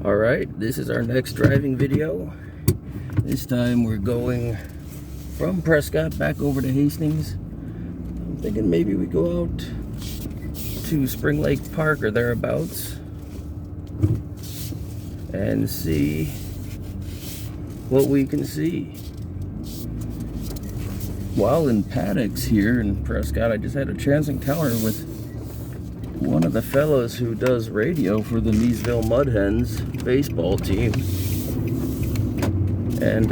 Alright, this is our next driving video. This time we're going from Prescott back over to Hastings. I'm thinking maybe we go out to Spring Lake Park or thereabouts and see what we can see. While in paddocks here in Prescott, I just had a chance encounter with one of the fellows who does radio for the Meesville Mudhens baseball team. And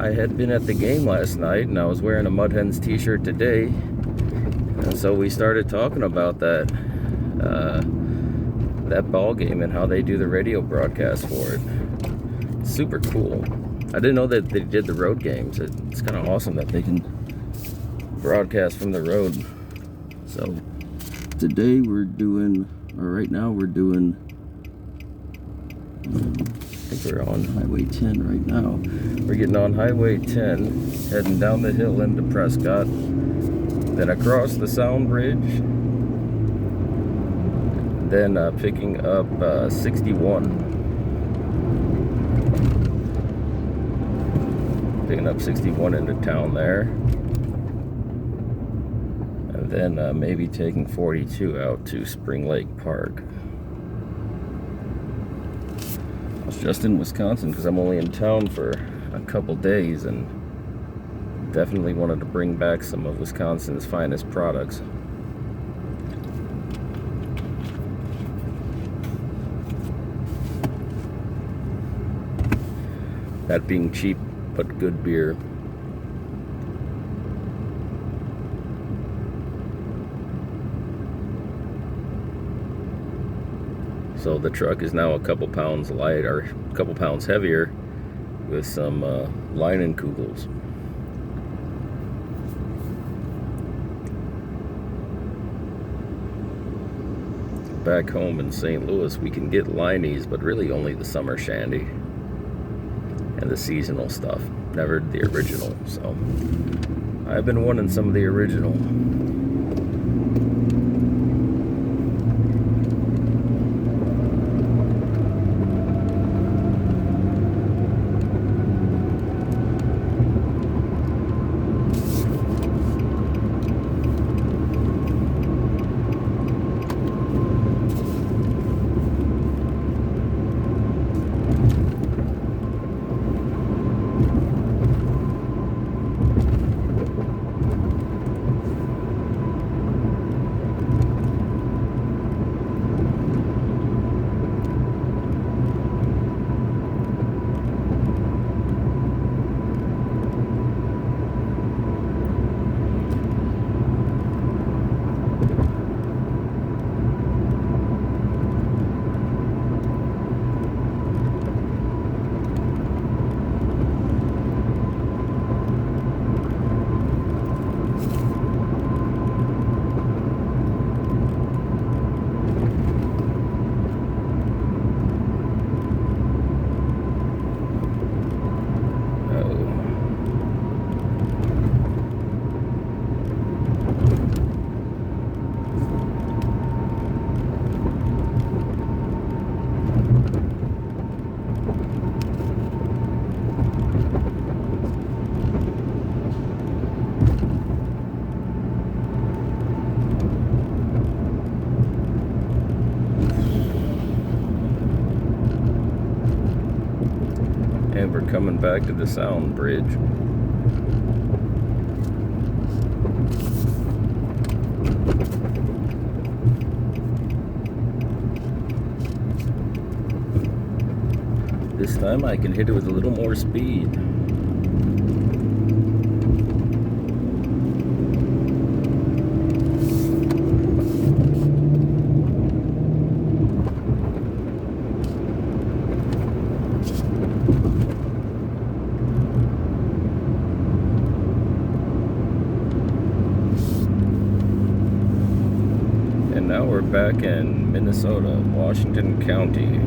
I had been at the game last night, and I was wearing a Mudhens t-shirt today. And so we started talking about that ball game and how they do the radio broadcast for it. It's super cool. I didn't know that they did the road games. It's kind of awesome that they can broadcast from the road. So today right now we're doing, I think we're on Highway 10 right now. We're getting on Highway 10, heading down the hill into Prescott, then across the Sound Bridge, then picking up 61. Picking up 61 into town there. And then maybe taking 42 out to Spring Lake Park. I was just in Wisconsin because I'm only in town for a couple days and definitely wanted to bring back some of Wisconsin's finest products. That being cheap but good beer. So the truck is now a couple pounds light, or a couple pounds heavier, with some Leinenkugels. Back home in St. Louis, we can get Leinies, but really only the summer shandy and the seasonal stuff, never the original. So I've been wanting some of the original. And we're coming back to the Sound Bridge. This time I can hit it with a little more speed. And now we're back in Minnesota, Washington County.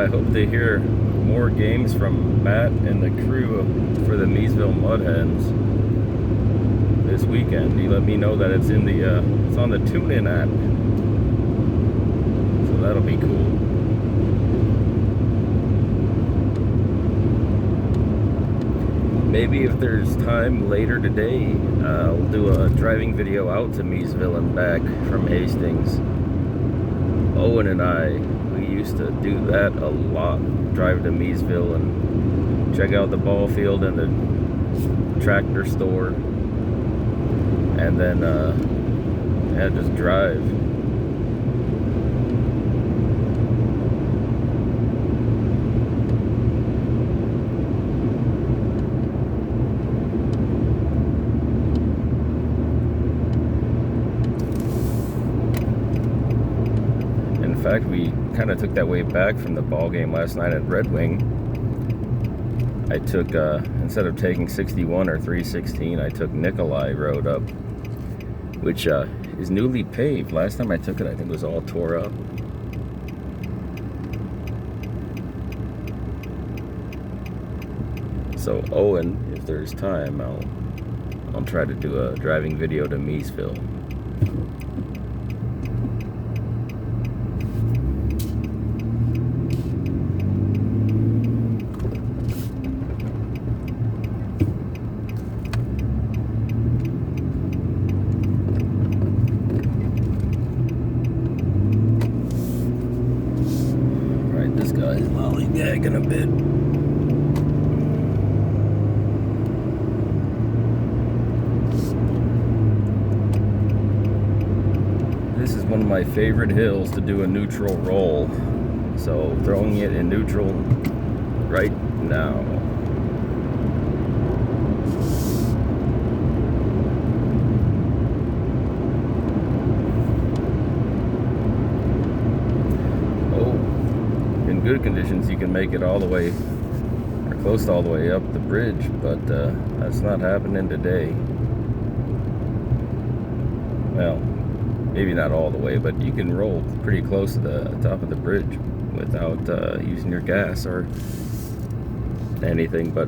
I hope to hear more games from Matt and the crew for the Meesville Mud Hens this weekend. He let me know that it's in the it's on the TuneIn app, so that'll be cool. Maybe if there's time later today, I'll do a driving video out to Meesville and back from Hastings. Owen and I, we used to do that a lot. Drive to Meesville and check out the ball field and the tractor store. And then, yeah, just drive. In fact, we kind of took that way back from the ball game last night at Red Wing. I took, instead of taking 61 or 316, I took Nikolai Road up, which is newly paved. Last time I took it, I think it was all tore up. So Owen, if there's time, I'll try to do a driving video to Meesville. This guy's lollygagging a bit. This is one of my favorite hills to do a neutral roll, so throwing it in neutral right now. Good conditions, you can make it all the way or close to all the way up the bridge, but that's not happening today. Well, maybe not all the way, but you can roll pretty close to the top of the bridge without using your gas or anything, but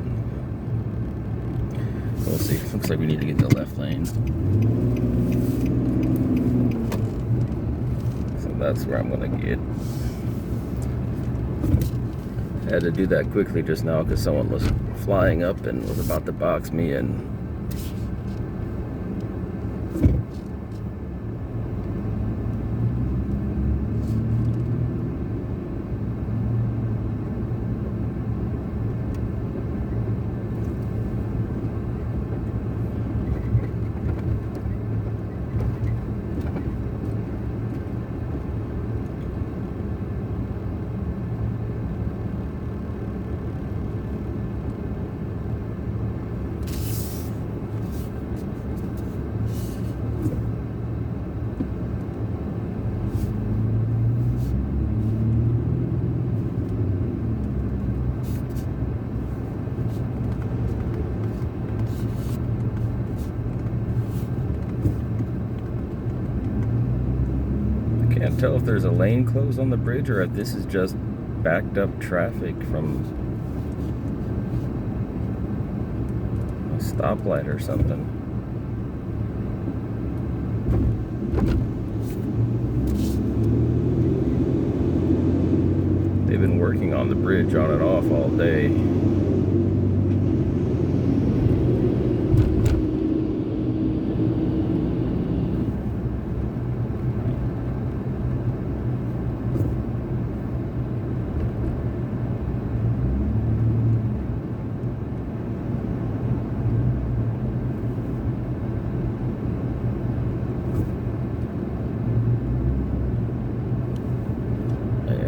we'll see. Looks like we need to get in the left lane, so that's where I'm gonna get. I had to do that quickly just now because someone was flying up and was about to box me in. Can't tell if there's a lane closed on the bridge or if this is just backed up traffic from a stoplight or something. They've been working on the bridge on and off all day.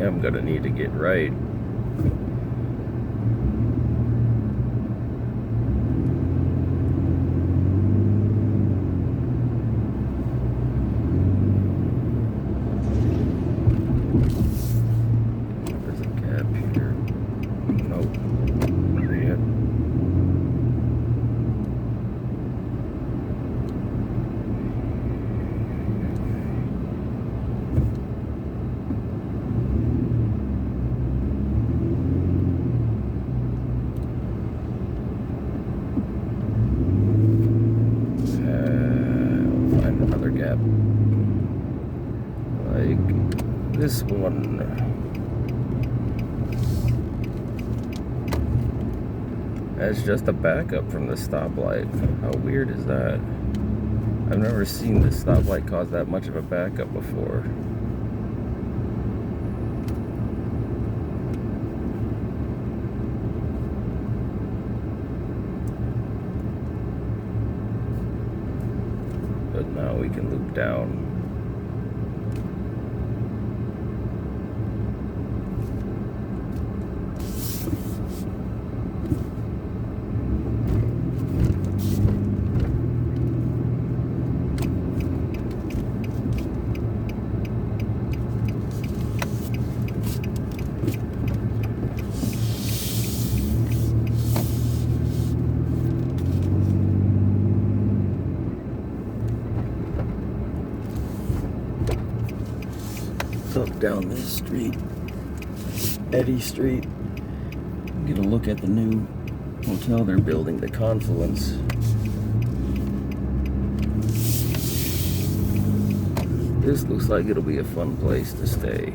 I'm gonna need to get right. There's a gap here. Nope. Not yet. gap. Like this one. That's just a backup from the stoplight. How weird is that? I've never seen the stoplight cause that much of a backup before. But now we can loop down. Up down this street, Eddy Street, get a look at the new hotel they're building, the Confluence. This looks like it'll be a fun place to stay.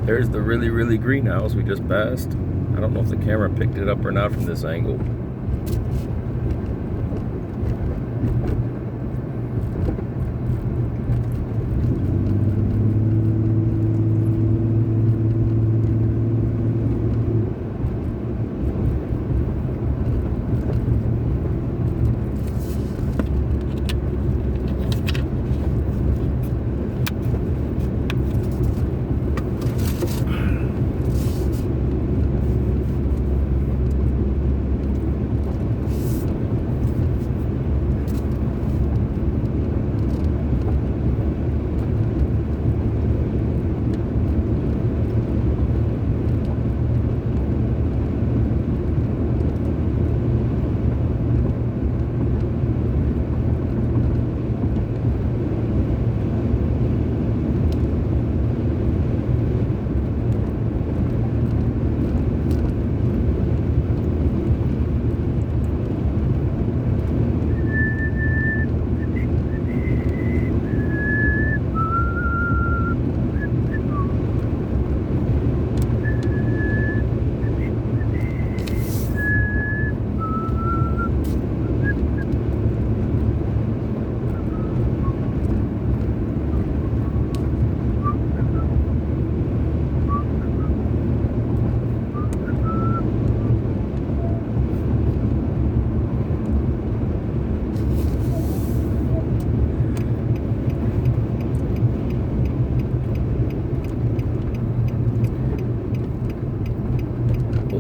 There's the really greenhouse we just passed. I don't know if the camera picked it up or not from this angle.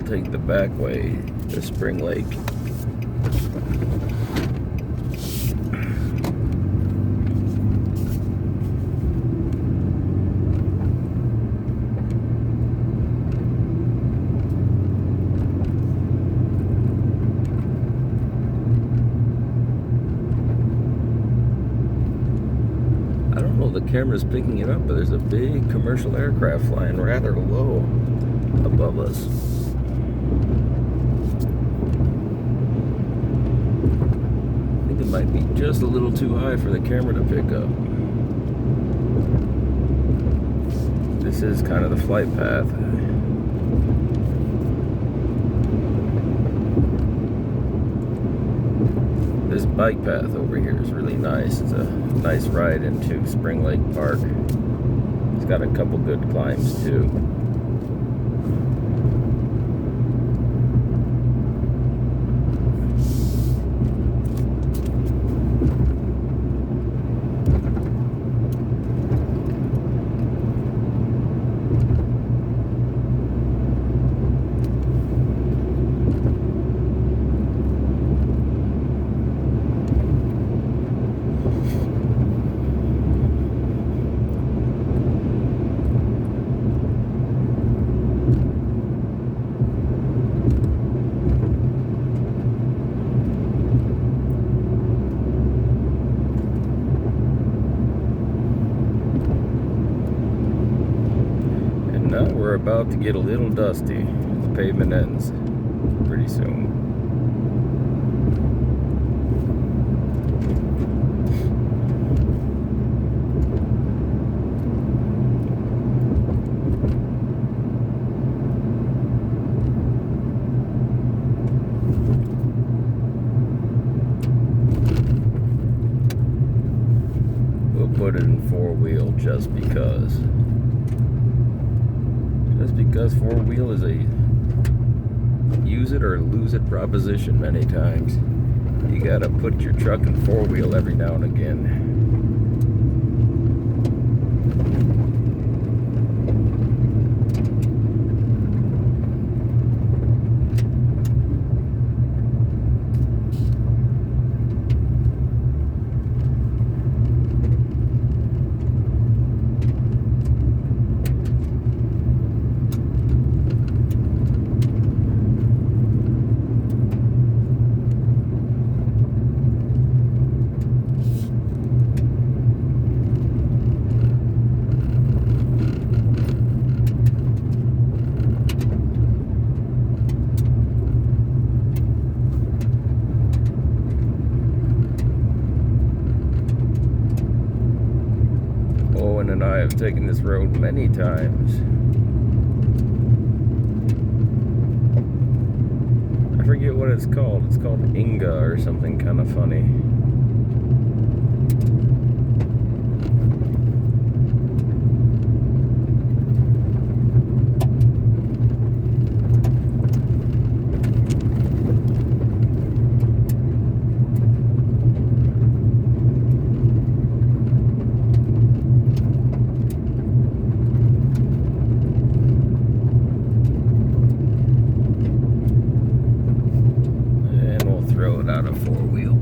Take the back way to Spring Lake. I don't know if the camera's picking it up, but there's a big commercial aircraft flying rather low above us. might be just a little too high for the camera to pick up. This is kind of the flight path. This bike path over here is really nice. It's a nice ride into Spring Lake Park. It's got a couple good climbs too. Now we're about to get a little dusty. The pavement ends pretty soon. We'll put it in 4-wheel just because. Just because 4-wheel is a use it or lose it proposition many times. You gotta put your truck in 4-wheel every now and again. Owen and I have taken this road many times. I forget what it's called. It's called Inga or something kind of funny. Out of 4-wheel.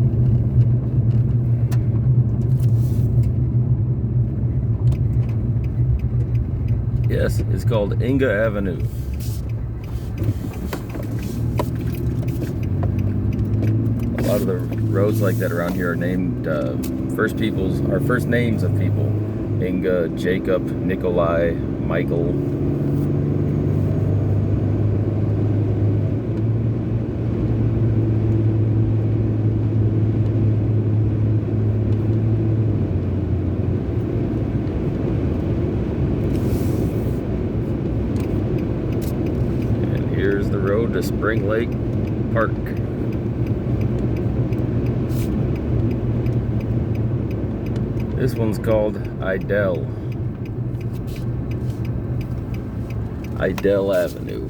Yes, it's called Inga Avenue. A lot of the roads like that around here are named first names of people. Inga, Jacob, Nikolai, Michael. Here's the road to Spring Lake Park. This one's called Idell Avenue.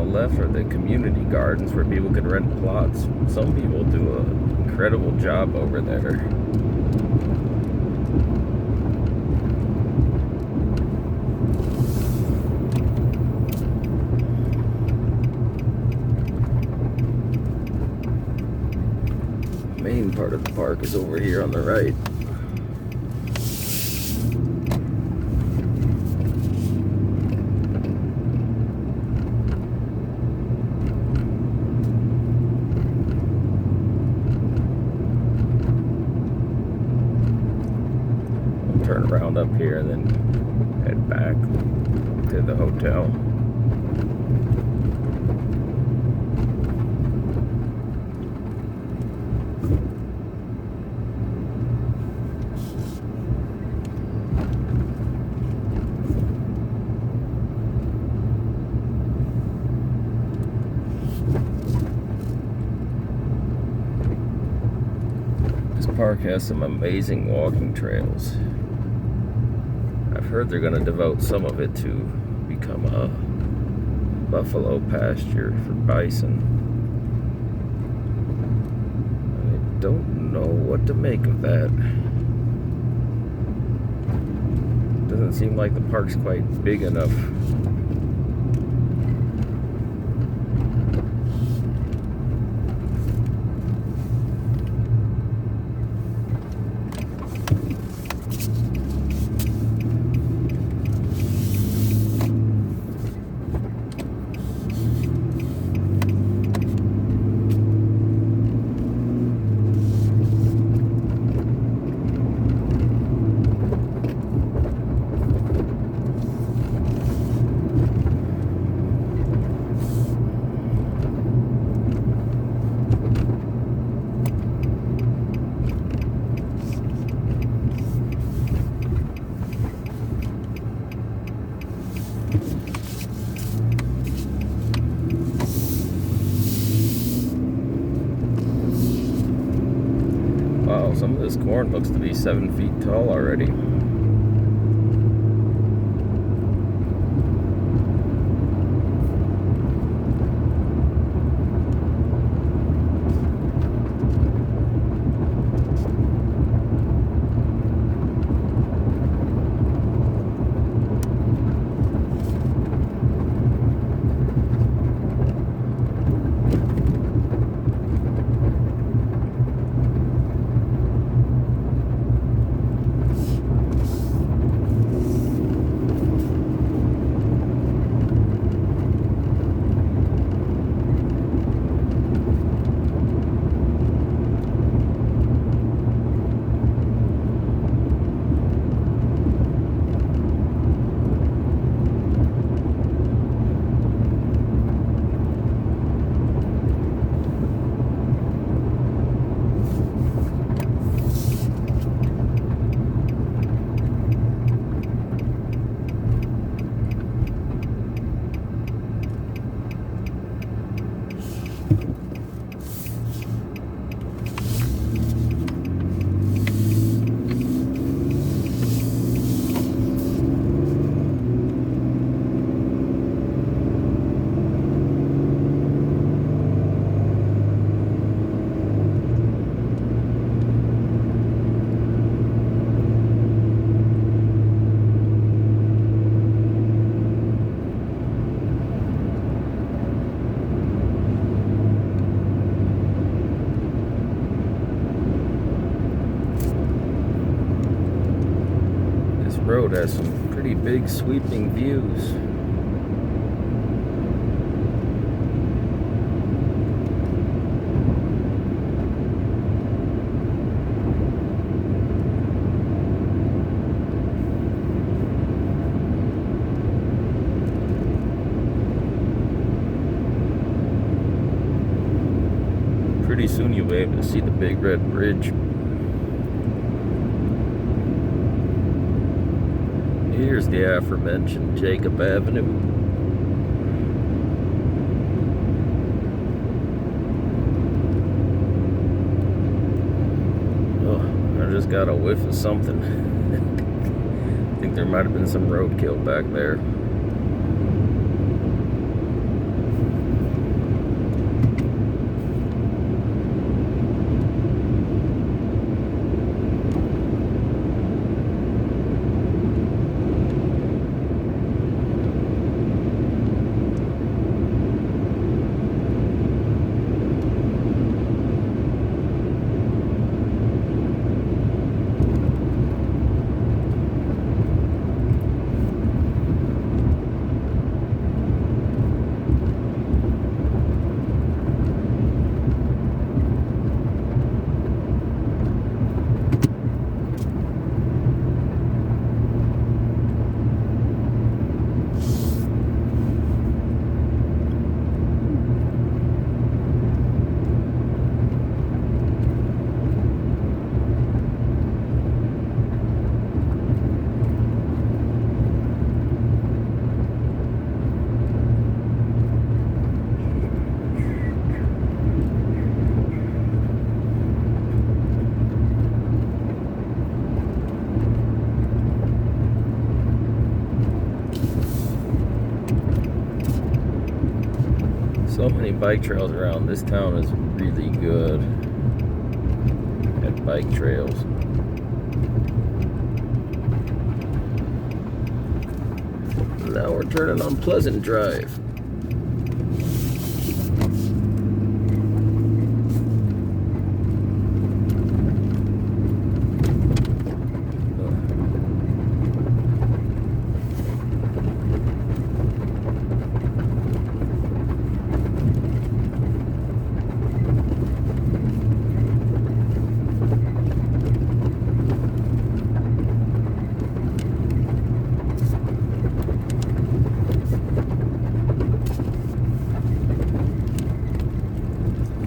left are the community gardens where people can rent plots. Some people do an incredible job over there. The main part of the park is over here on the right. Turn around up here and then head back to the hotel. This park has some amazing walking trails. I've heard they're going to devote some of it to become a buffalo pasture for bison. I don't know what to make of that. Doesn't seem like the park's quite big enough. Wow, some of this corn looks to be 7 feet tall already. Road has some pretty big sweeping views. Pretty soon you'll be able to see the big red bridge. Here's the aforementioned Jacob Avenue. Oh, I just got a whiff of something. I think there might have been some roadkill back there. So many bike trails around. This town is really good at bike trails. Now we're turning on Pleasant Drive.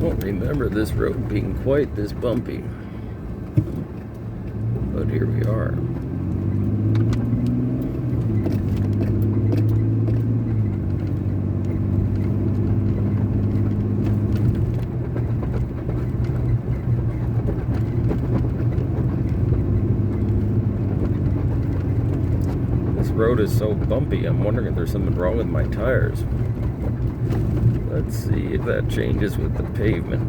Don't remember this road being quite this bumpy, but here we are. This road is so bumpy, I'm wondering if there's something wrong with my tires. Let's see if that changes with the pavement.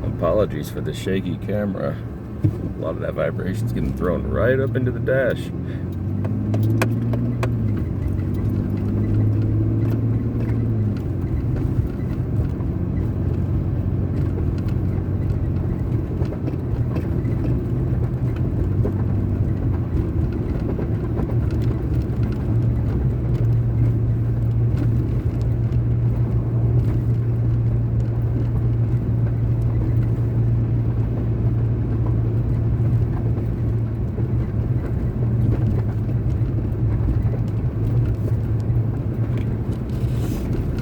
Apologies for the shaky camera. A lot of that vibration's getting thrown right up into the dash.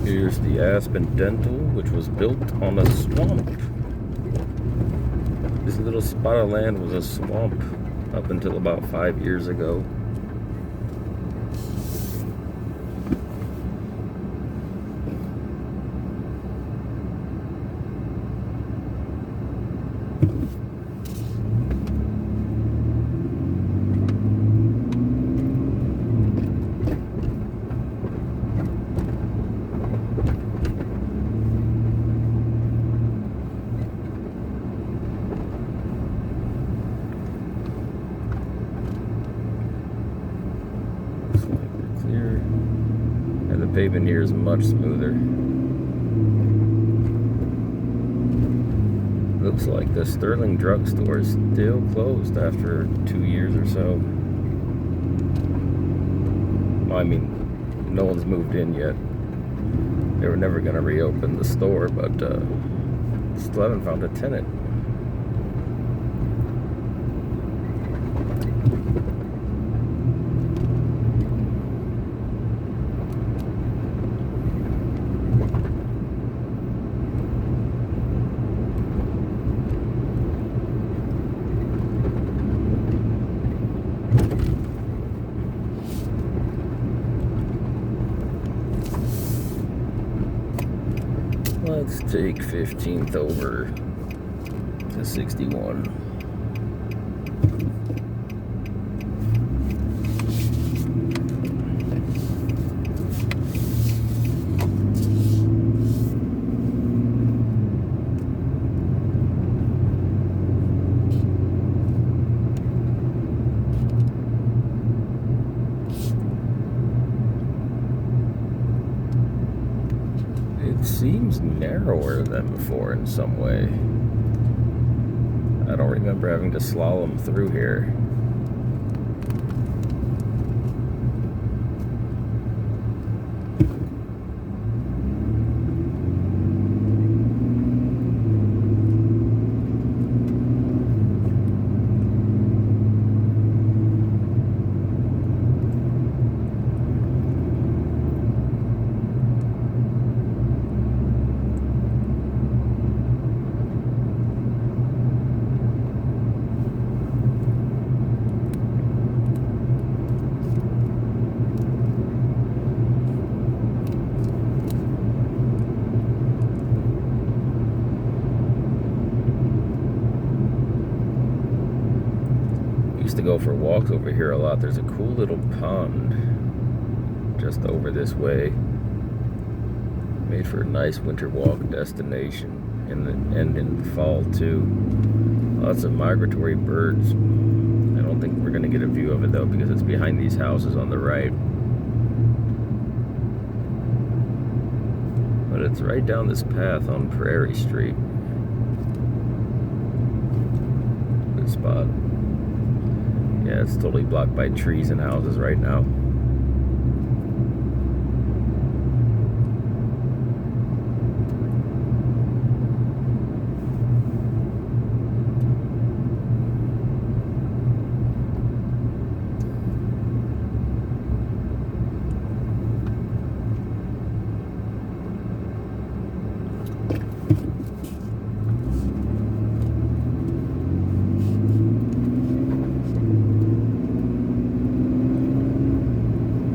Here's the Aspen Dental, which was built on a swamp. This little spot of land was a swamp up until about 5 years ago. And the pavement here is much smoother. Looks like the Sterling drugstore is still closed after 2 years or so. I mean, no one's moved in yet. They were never going to reopen the store, but still haven't found a tenant. Let's take 15th over to 61. It seems narrower than before in some way. I don't remember having to slalom through here. used to go for walks over here a lot. There's a cool little pond just over this way. Made for a nice winter walk destination. And in the fall too. Lots of migratory birds. I don't think we're gonna get a view of it though because it's behind these houses on the right. But it's right down this path on Prairie Street. Good spot. Yeah, it's totally blocked by trees and houses right now.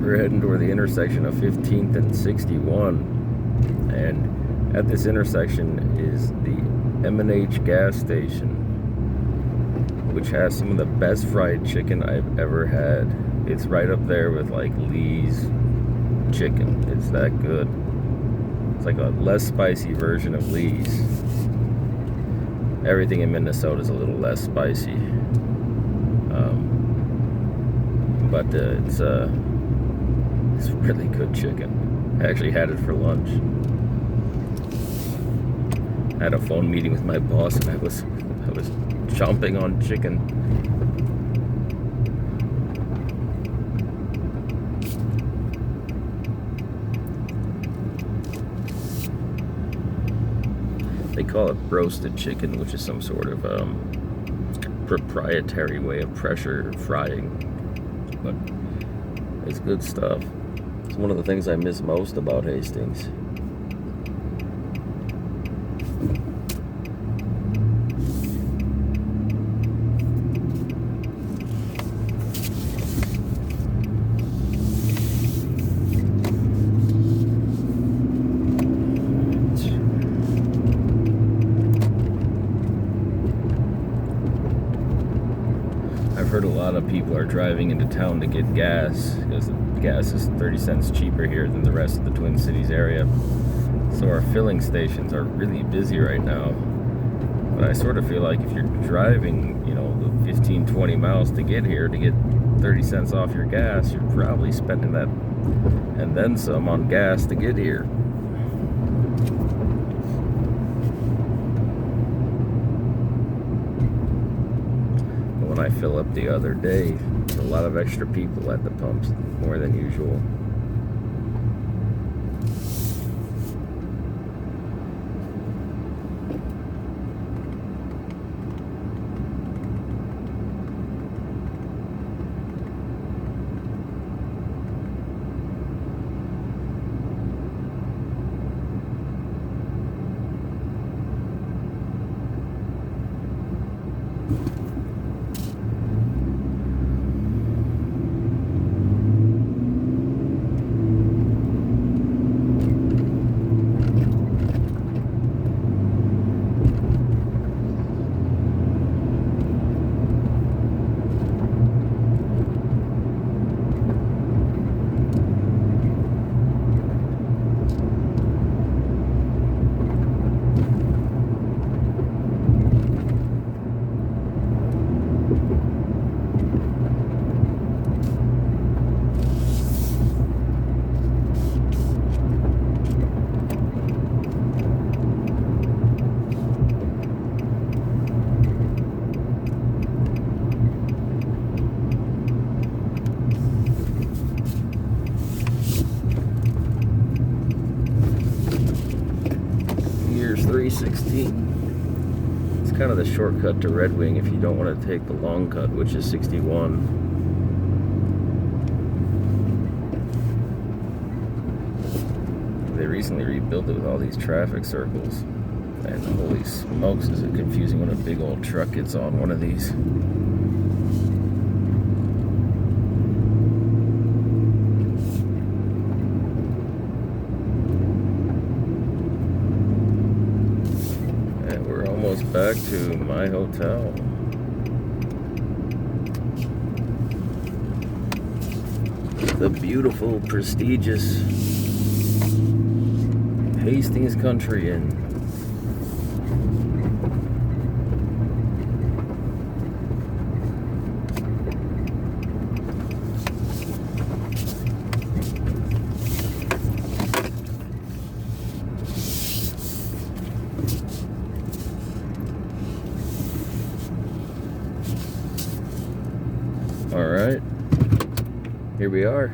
We're heading toward the intersection of 15th and 61, and at this intersection is the M&H gas station, which has some of the best fried chicken I've ever had. It's right up there with like Lee's chicken. It's that good. It's like a less spicy version of Lee's. Everything in Minnesota is a little less spicy, but it's really good chicken. I actually had it for lunch. I had a phone meeting with my boss and I was chomping on chicken. They call it roasted chicken, which is some sort of proprietary way of pressure frying, but it's good stuff. It's one of the things I miss most about Hastings. I've heard a lot of people are driving into town to get gas because the gas is 30 cents cheaper here than the rest of the Twin Cities area. So our filling stations are really busy right now. But I sort of feel like if you're driving, you know, the 15, 20 miles to get here to get 30 cents off your gas, you're probably spending that and then some on gas to get here. When I fill up the other day, there's a lot of extra people at the pumps, more than usual. Here's 316. It's kind of the shortcut to Red Wing if you don't want to take the long cut, which is 61. They recently rebuilt it with all these traffic circles. And holy smokes, is it confusing when a big old truck gets on one of these. And we're almost back to my hotel. the beautiful, prestigious Hastings Country Inn. Alright, here we are.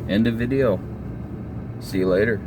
End of video. See you later.